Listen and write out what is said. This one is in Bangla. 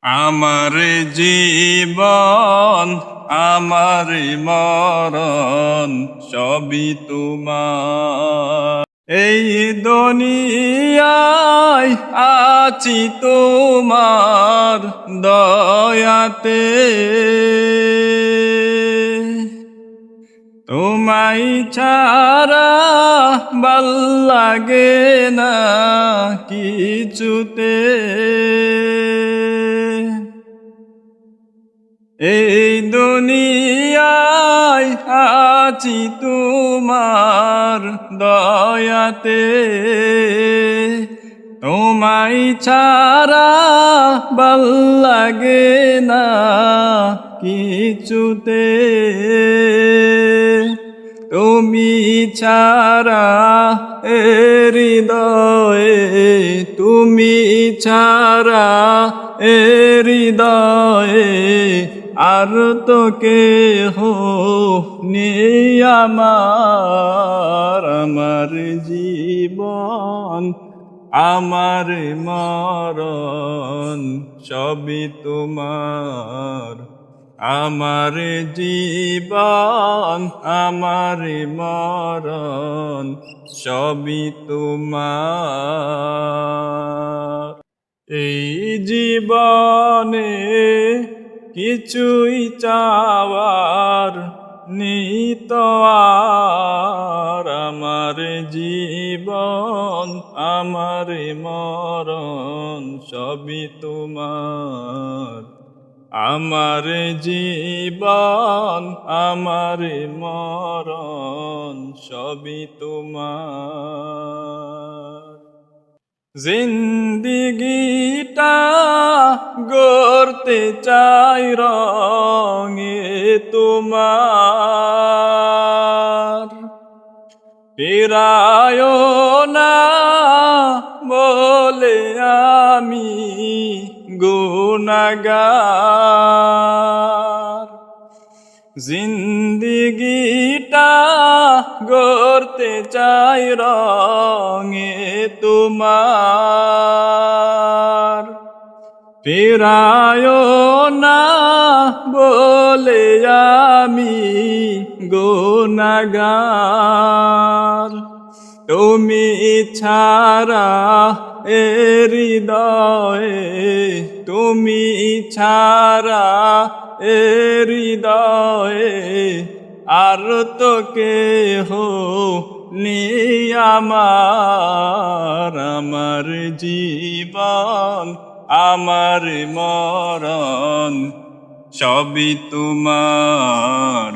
আমার জীবন আমার মরণ সবই তোমার। এই দুনিয়ায় আছি তোমার দয়াতে, তোমায় ছাড়া ভাল লাগে না কিছুতে। এই দুনিয়ায় আছি তোমার দয়াতে, তোমায় ছাড়া ভাল লাগে না কিছুতে। তুমি ছাড়া এ হৃদয়ে, তুমি ছাড়া এ হৃদয়ে আর তো কেহ নেই আমার। আমার জীবন আমার মরণ সবই তোমার। আমার জীবন আমার মরণ সবই তোমার। এই জীবনে কিছুই চাওয়ার নেই তো আর। আমার জীবন আমার মরণ সবই তোমার। আমার জীবন আমার মরণ সবই তোমার। জিন্দিগিটা গড়তে চাই রঙে তোমার। ফিরায় না বলে আমি গুনাহগার। জিন্দিগিটা গড়তে চাই রঙে তোমার। ফিরায় না বলে আমি গুনাহগার। তুমি ছাড়া এ হৃদয়ে, তুমি ছাড়া এ হৃদয়ে আর তো কেহ নেই আমার। আমার জীবন আমার মরণ সবই তোমার।